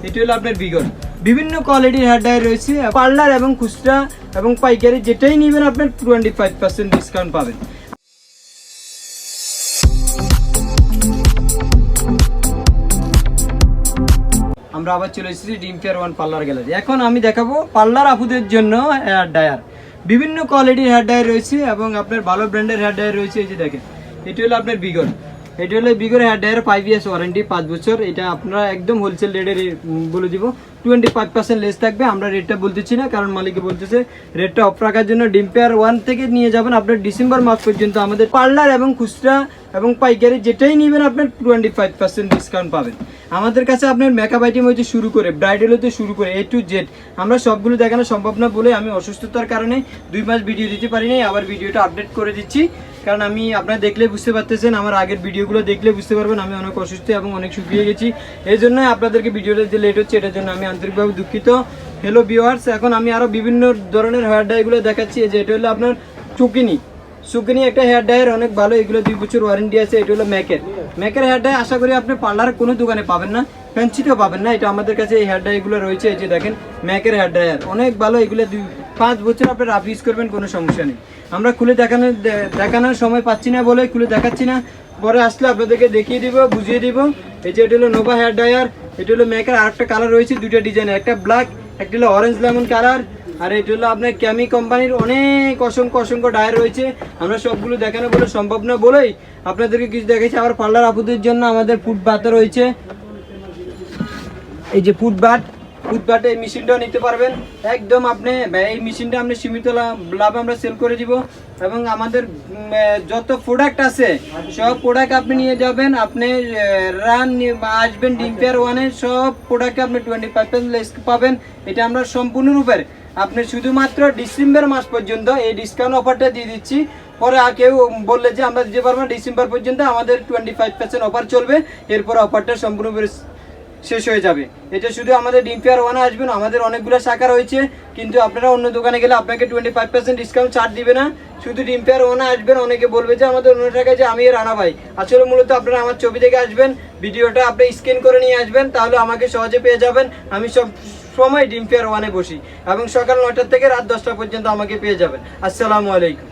এটি হলো আপনার বিগন। বিভিন্ন কোয়ালিটির হেয়ার ড্রায়ার রয়েছে, পার্লার এবং খুচরা এবং পাইকারি যেটাই নেবেন আপনার 25% ডিসকাউন্ট পাবেন। আমরা আবার চলে এসেছি ডিম্পিয়ার ওয়ান পার্লার গ্যালারি। এখন আমি দেখাবো পার্লার আপুদের জন্য হেয়ার ড্রায়ার। বিভিন্ন কোয়ালিটির হেয়ার ড্রায়ার রয়েছে এবং আপনার ভালো ব্র্যান্ডের হেয়ার ড্রায়ার রয়েছে। এই যে দেখেন, এটি হলো আপনার বিগন। এটি হলো বিগন হেয়ার ড্রায়ার, 5 ইয়ার্স ওয়ারেন্টি, 5 বছর। এটা আপনারা একদম হোলসেল রেটে বলে দিব, 25% লেস থাকবে। আমরা রেটটা বলতেছি না, কারণ মালিকে বলতেছে রেটটা অফ রাখার জন্য। ডিম্পিয়ার ওয়ান থেকে নিয়ে যাবেন আপনার ডিসেম্বর মাস পর্যন্ত আমাদের পার্লার এবং খুচরা এবং পাইকারি যেটাই নেবেন আপনার 25% ডিসকাউন্ট পাবেন। আমাদের কাছে আপনার মেকআপ আইটেম হচ্ছে শুরু করে ব্রাইডাল হতে শুরু করে A to Z আমরা সবগুলো দেখানো সম্ভব না বলে আমি অসুস্থতার কারণে 2 মাস ভিডিও দিতে পারি নাই। আবার ভিডিওটা আপডেট করে দিচ্ছি, কারণ আমি আপনারা দেখলে বুঝতে পারতেছেন, আমার আগের ভিডিওগুলো দেখলে বুঝতে পারবেন আমি অনেক অসুস্থ এবং অনেক শুকিয়ে গেছি। এই জন্য আপনাদেরকে ভিডিওটা যে লেট হচ্ছে এটার জন্য আমি আন্তরিকভাবে দুঃখিত। হ্যালো ভিউয়ার্স, এখন আমি আরও বিভিন্ন ধরনের হেয়ার ড্রায়ারগুলো দেখাচ্ছি। যে এটা হলো আপনার সুকিনি একটা হেয়ার ড্রায়ার, অনেক ভালো। এগুলো 2 বছর ওয়ারেন্টি আছে। এটা হলো ম্যাকের হেয়ার ড্রায়ার। আশা করি আপনি পার্লারের কোনো দোকানে পাবেন না, ফ্যান্সিতেও পাবেন না। এটা আমাদের কাছে এই হেয়ার ড্রায়ারগুলো রয়েছে। এই যে দেখেন, ম্যাকের হেয়ার ড্রায়ার অনেক ভালো। এগুলো 5 বছর আপনি রাফ ইউজ করবেন, কোনো সমস্যা নেই। আমরা খুলে দেখানোর সময় পাচ্ছি না বলে খুলে দেখাচ্ছি না, পরে আসলে আপনাদেরকে দেখিয়ে দিব, বুঝিয়ে দিব। এই যে এটা হলো নোভা হেয়ার ড্রায়ার। এটা হলো ম্যাকের আরেকটা কালার রয়েছে, 2টা ডিজাইনের, একটা ব্ল্যাক, একটা হলো অরেঞ্জ লেমন কালার। আর এটা হলো আপনার ক্যামি কোম্পানির অনেক অসংখ্য ডায়ার রয়েছে। আমরা সবগুলো দেখানো বলে সম্ভব না বলেই আপনাদেরকে কিছু দেখাচ্ছি। আবার পার্লার আপুদের জন্য আমাদের ফুটবাথ রয়েছে। এই যে ফুটবাথে এই মেশিনটাও নিতে পারবেন একদম। আপনি এই মেশিনটা আপনি সীমিত লাভ আমরা সেল করে দিব। এবং আমাদের যত প্রোডাক্ট আছে সব প্রোডাক্ট আপনি নিয়ে যাবেন, আপনি আসবেন ডিম্পিয়ার ওয়ানে, সব প্রোডাক্টে আপনি 25% লেস পাবেন। এটা আমরা সম্পূর্ণরূপে আপনি শুধুমাত্র ডিসেম্বর মাস পর্যন্ত এই ডিসকাউন্ট অফারটা দিয়ে দিচ্ছি। পরে কেউ বললে যে আমরা দিতে পারবো না, ডিসেম্বর পর্যন্ত আমাদের 25% অফার চলবে, এরপর অফারটা সম্পূর্ণরূপে শেষ হয়ে যাবে। এটা শুধু আমাদের ডিম্পিয়ার ওয়ানে আসবেন। আমাদের অনেকগুলো শাখা রয়েছে, কিন্তু আপনারা অন্য দোকানে গেলে আপনাকে 25% ডিসকাউন্ট ছাড় দিবে না। শুধু ডিম্পিয়ার ওয়ানে আসবেন। অনেকে বলবে যে আমাদের অন্য টাকায় যে আমি রানা ভাই, আসলে মূলত আপনারা আমার ছবি দেখে আসবেন, ভিডিওটা আপনি স্ক্যান করে নিয়ে আসবেন, তাহলে আমাকে সহজে পেয়ে যাবেন। আমি সব সময় ডিম্পিয়ার ওয়ানে বসি এবং সকাল 9টা থেকে রাত 10টা পর্যন্ত আমাকে পেয়ে যাবেন। আসসালামু আলাইকুম।